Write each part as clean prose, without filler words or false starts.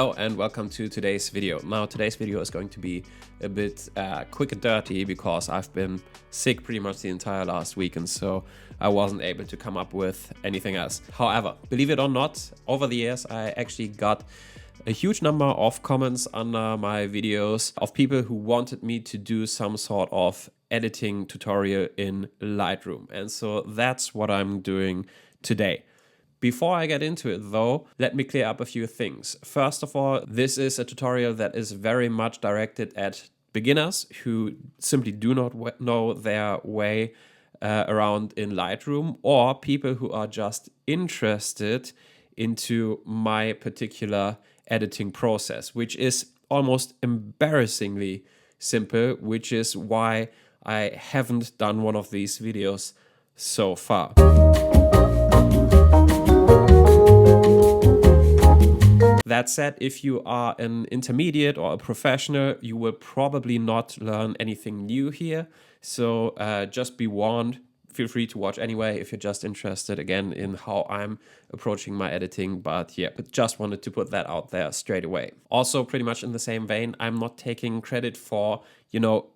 Hello and welcome to today's video. Now today's video is going to be a bit quick and dirty because I've been sick pretty much the entire last week, and so I wasn't able to come up with anything else. However, believe it or not, over the years I actually got a huge number of comments under my videos of people who wanted me to do some sort of editing tutorial in Lightroom, and so that's what I'm doing today. Before I get into it though, let me clear up a few things. First of all, this is a tutorial that is very much directed at beginners who simply do not know their way around in Lightroom, or people who are just interested into my particular editing process, which is almost embarrassingly simple, which is why I haven't done one of these videos so far. That said, if you are an intermediate or a professional, you will probably not learn anything new here. So just be warned, feel free to watch anyway if you're just interested again in how I'm approaching my editing. But just wanted to put that out there straight away. Also, pretty much in the same vein, I'm not taking credit for,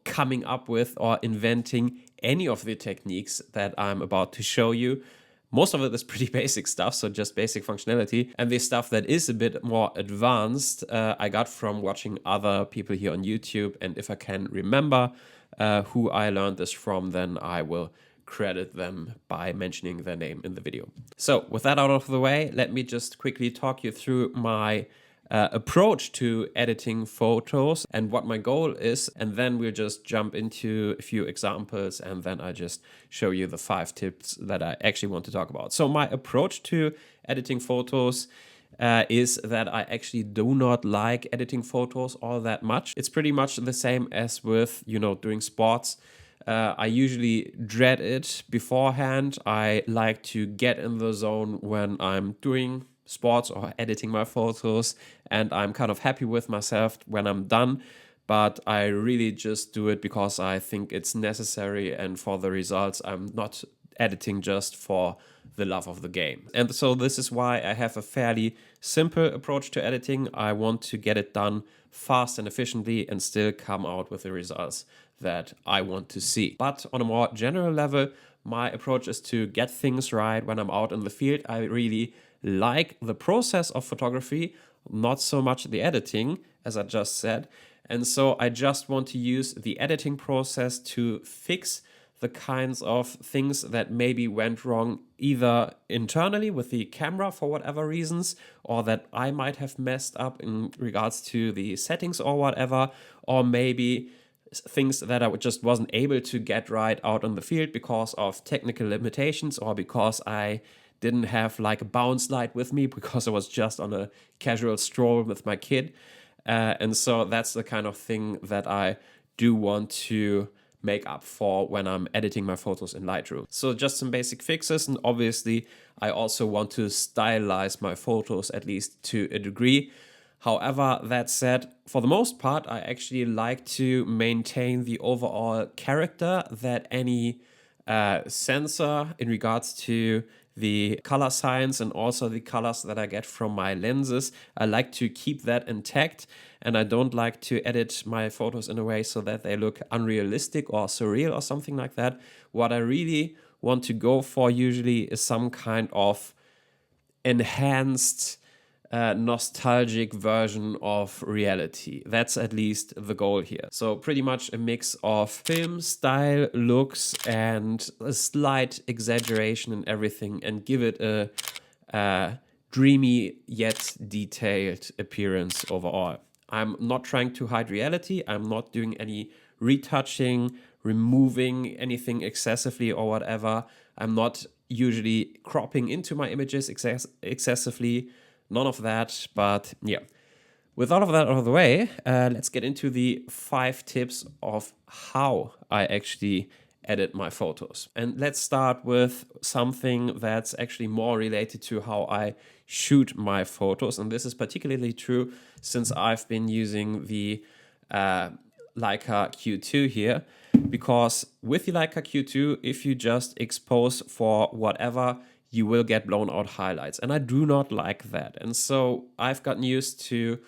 coming up with or inventing any of the techniques that I'm about to show you. Most of it is pretty basic stuff, so just basic functionality. And the stuff that is a bit more advanced, I got from watching other people here on YouTube. And if I can remember who I learned this from, then I will credit them by mentioning their name in the video. So with that out of the way, let me just quickly talk you through my approach to editing photos and what my goal is, and then we'll just jump into a few examples, and then I just show you the 5 tips that I actually want to talk about. So my approach to editing photos is that I actually do not like editing photos all that much. It's pretty much the same as with doing sports. I usually dread it beforehand. I like to get in the zone when I'm doing sports or editing my photos, and I'm kind of happy with myself when I'm done, but I really just do it because I think it's necessary, and for the results I'm not editing just for the love of the game. And so this is why I have a fairly simple approach to editing. I want to get it done fast and efficiently and still come out with the results that I want to see. But on a more general level, my approach is to get things right when I'm out in the field. I really like the process of photography, not so much the editing, as I just said. And so I just want to use the editing process to fix the kinds of things that maybe went wrong either internally with the camera for whatever reasons, or that I might have messed up in regards to the settings or whatever, or maybe things that I just wasn't able to get right out on the field because of technical limitations, or because I didn't have like a bounce light with me because I was just on a casual stroll with my kid. And so that's the kind of thing that I do want to make up for when I'm editing my photos in Lightroom. So just some basic fixes, and obviously I also want to stylize my photos at least to a degree. However, that said, for the most part, I actually like to maintain the overall character that any sensor in regards to the color science and also the colors that I get from my lenses. I like to keep that intact, and I don't like to edit my photos in a way so that they look unrealistic or surreal or something like that. What I really want to go for usually is some kind of enhanced nostalgic version of reality. That's at least the goal here. So pretty much a mix of film style looks and a slight exaggeration in everything, and give it a dreamy yet detailed appearance overall. I'm not trying to hide reality. I'm not doing any retouching, removing anything excessively or whatever. I'm not usually cropping into my images excessively. None of that, but with all of that out of the way, let's get into the 5 tips of how I actually edit my photos. And let's start with something that's actually more related to how I shoot my photos. And this is particularly true since I've been using the Leica Q2 here, because with the Leica Q2, if you just expose for whatever you will get blown out highlights. And I do not like that. And so I've gotten used to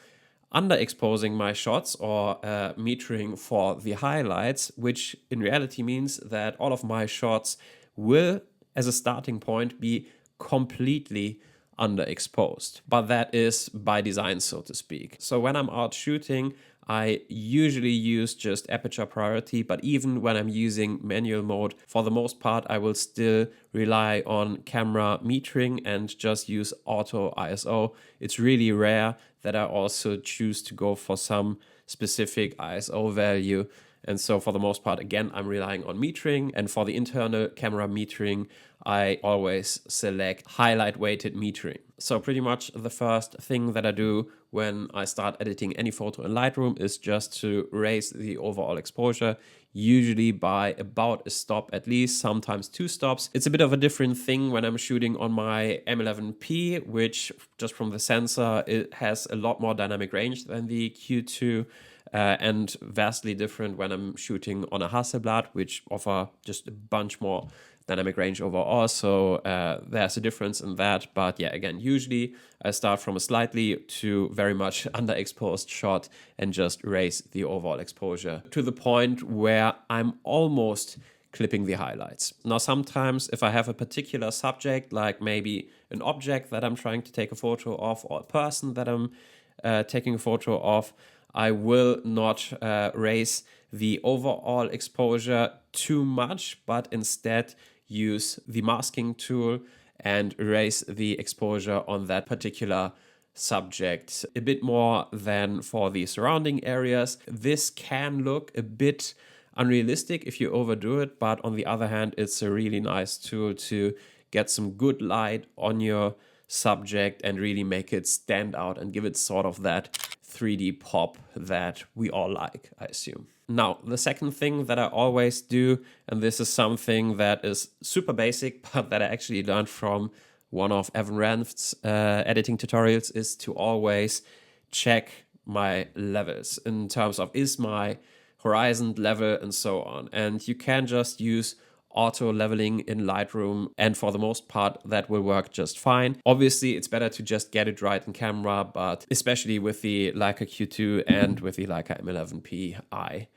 underexposing my shots or metering for the highlights, which in reality means that all of my shots will, as a starting point, be completely underexposed. But that is by design, so to speak. So when I'm out shooting, I usually use just aperture priority, but even when I'm using manual mode, for the most part, I will still rely on camera metering and just use auto ISO. It's really rare that I also choose to go for some specific ISO value. And so for the most part, again, I'm relying on metering. And for the internal camera metering, I always select highlight weighted metering. So pretty much the first thing that I do when I start editing any photo in Lightroom is just to raise the overall exposure, usually by about a stop at least, sometimes 2 stops. It's a bit of a different thing when I'm shooting on my M11P, which just from the sensor, it has a lot more dynamic range than the Q2. And vastly different when I'm shooting on a Hasselblad, which offer just a bunch more dynamic range overall. So there's a difference in that. But yeah, again, usually I start from a slightly to very much underexposed shot and just raise the overall exposure to the point where I'm almost clipping the highlights. Now, sometimes if I have a particular subject, like maybe an object that I'm trying to take a photo of or a person that I'm taking a photo of, I will not raise the overall exposure too much, but instead use the masking tool and raise the exposure on that particular subject a bit more than for the surrounding areas. This can look a bit unrealistic if you overdo it, but on the other hand, it's a really nice tool to get some good light on your subject and really make it stand out and give it sort of that 3D pop that we all like, I assume. Now, the second thing that I always do, and this is something that is super basic, but that I actually learned from one of Evan Ranft's editing tutorials, is to always check my levels in terms of is my horizon level and so on. And you can just use auto leveling in Lightroom, and for the most part that will work just fine. Obviously it's better to just get it right in camera, but especially with the Leica Q2 and with the Leica M11P, I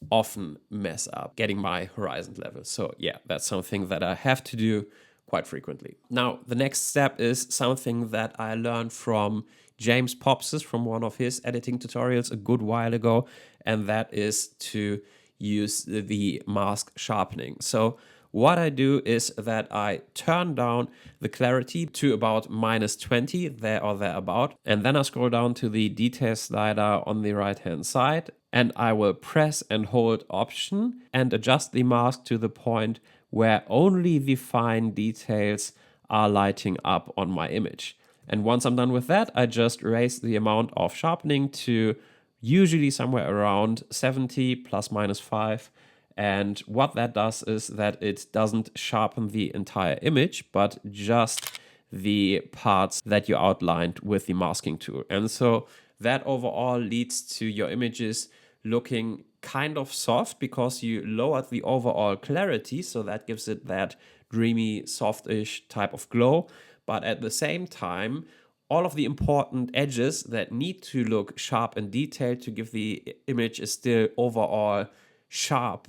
often mess up getting my horizon level. So yeah, that's something that I have to do quite frequently. Now, the next step is something that I learned from James Popsis from one of his editing tutorials a good while ago, and that is to use the mask sharpening. So what I do is that I turn down the clarity to about -20, there or thereabout, and then I scroll down to the detail slider on the right hand side, and I will press and hold Option and adjust the mask to the point where only the fine details are lighting up on my image. And once I'm done with that, I just raise the amount of sharpening to usually somewhere around 70 ±5. And what that does is that it doesn't sharpen the entire image, but just the parts that you outlined with the masking tool. And so that overall leads to your images looking kind of soft because you lowered the overall clarity. So that gives it that dreamy, softish type of glow. But at the same time, all of the important edges that need to look sharp and detailed to give the image a still overall sharp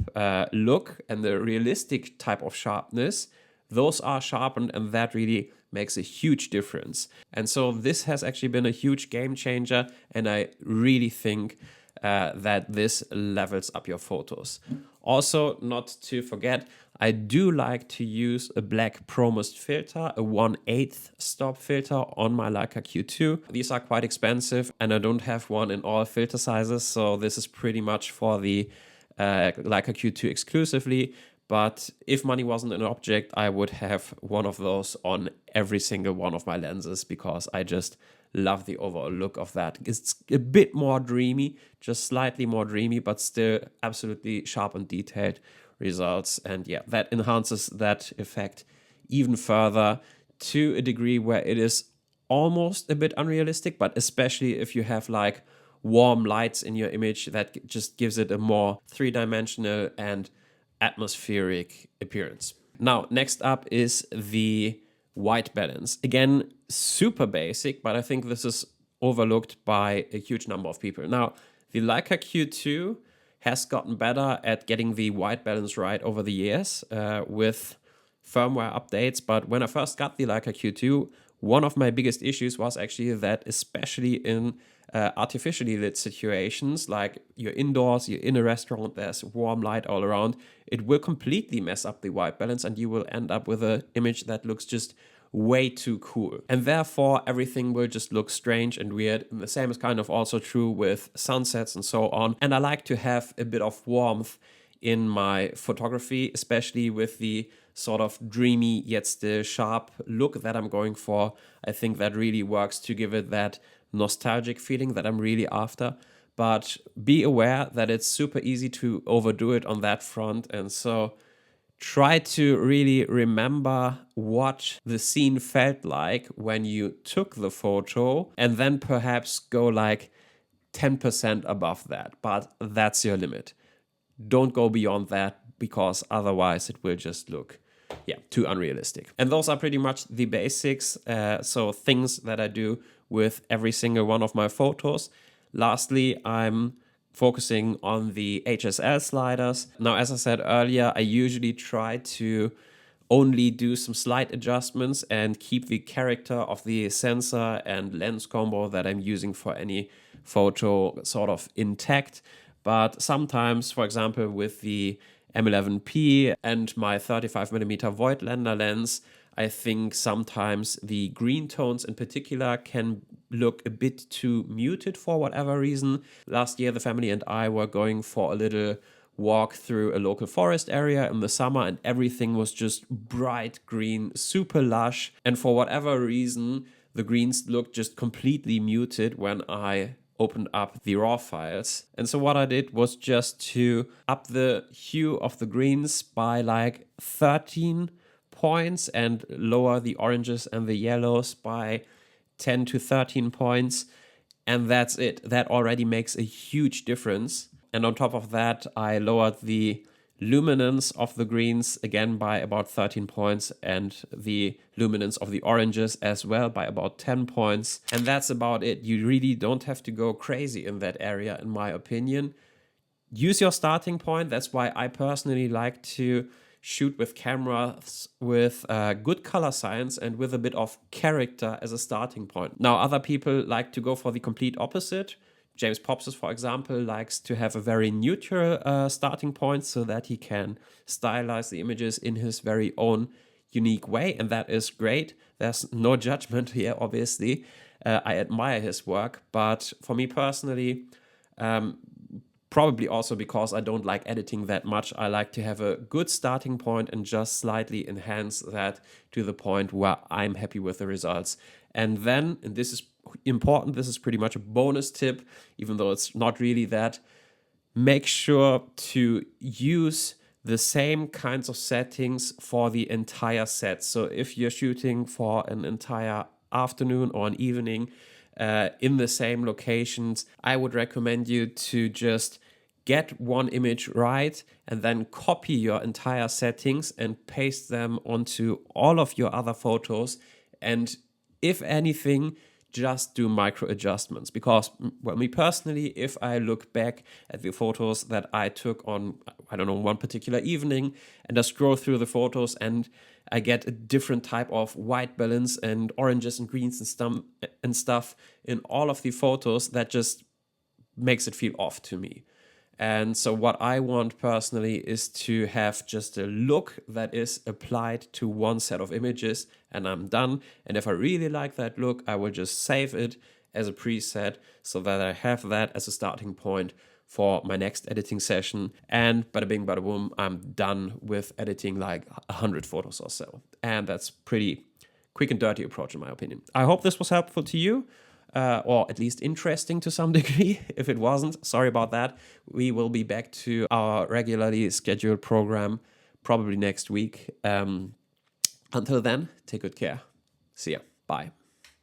look and the realistic type of sharpness, those are sharpened, and that really makes a huge difference. And so this has actually been a huge game changer, and I really think that this levels up your photos. Also, not to forget, I do like to use a black ProMist filter, a 1/8 stop filter on my Leica Q2. These are quite expensive and I don't have one in all filter sizes, so this is pretty much for the Leica Q2 exclusively. But if money wasn't an object, I would have one of those on every single one of my lenses because I just love the overall look of that. It's a bit more dreamy, just slightly more dreamy, but still absolutely sharp and detailed results. And yeah, that enhances that effect even further to a degree where it is almost a bit unrealistic, but especially if you have like warm lights in your image, that just gives it a more three-dimensional and atmospheric appearance. Now, next up is the white balance. Again, super basic, but I think this is overlooked by a huge number of people. Now, the Leica Q2 has gotten better at getting the white balance right over the years with firmware updates. But when I first got the Leica Q2, one of my biggest issues was actually that, especially in artificially lit situations, like you're indoors, you're in a restaurant, there's warm light all around, it will completely mess up the white balance and you will end up with an image that looks just way too cool. And therefore, everything will just look strange and weird. And the same is kind of also true with sunsets and so on. And I like to have a bit of warmth in my photography, especially with the sort of dreamy yet still sharp look that I'm going for. I think that really works to give it that nostalgic feeling that I'm really after. But be aware that it's super easy to overdo it on that front. And so try to really remember what the scene felt like when you took the photo, and then perhaps go like 10% above that. But that's your limit. Don't go beyond that, because otherwise it will just look too unrealistic. And those are pretty much the basics. So things that I do with every single one of my photos. Lastly, I'm focusing on the HSL sliders. Now, as I said earlier, I usually try to only do some slight adjustments and keep the character of the sensor and lens combo that I'm using for any photo sort of intact. But sometimes, for example, with the M11P and my 35mm Voigtlander lens, I think sometimes the green tones in particular can look a bit too muted for whatever reason. Last year, the family and I were going for a little walk through a local forest area in the summer, and everything was just bright green, super lush. And for whatever reason, the greens looked just completely muted when I opened up the raw files. And so what I did was just to up the hue of the greens by like 13 points and lower the oranges and the yellows by 10 to 13 points. And that's it. That already makes a huge difference. And on top of that, I lowered the luminance of the greens again by about 13 points, and the luminance of the oranges as well by about 10 points. And that's about it. You really don't have to go crazy in that area, in my opinion. Use your starting point. That's why I personally like to shoot with cameras with good color science and with a bit of character as a starting point. Now, other people like to go for the complete opposite. James Popsis, for example, likes to have a very neutral starting point so that he can stylize the images in his very own unique way, and that is great. There's no judgment here, obviously. I admire his work, but for me personally, probably also because I don't like editing that much, I like to have a good starting point and just slightly enhance that to the point where I'm happy with the results. And then, and this is important, this is pretty much a bonus tip, even though it's not really that, make sure to use the same kinds of settings for the entire set. So if you're shooting for an entire afternoon or an evening in the same locations, I would recommend you to just get one image right and then copy your entire settings and paste them onto all of your other photos. And if anything, just do micro adjustments. Because, well, me personally, if I look back at the photos that I took on, I don't know, one particular evening, and I scroll through the photos and I get a different type of white balance and oranges and greens and stuff in all of the photos, that just makes it feel off to me. And so what I want personally is to have just a look that is applied to one set of images, and I'm done. And if I really like that look, I will just save it as a preset so that I have that as a starting point for my next editing session. And bada bing, bada boom, I'm done with editing like 100 photos or so. And that's pretty quick and dirty approach in my opinion. I hope this was helpful to you. Or at least interesting to some degree. If it wasn't, sorry about that. We will be back to our regularly scheduled program probably next week. Until then, take good care. See ya. Bye.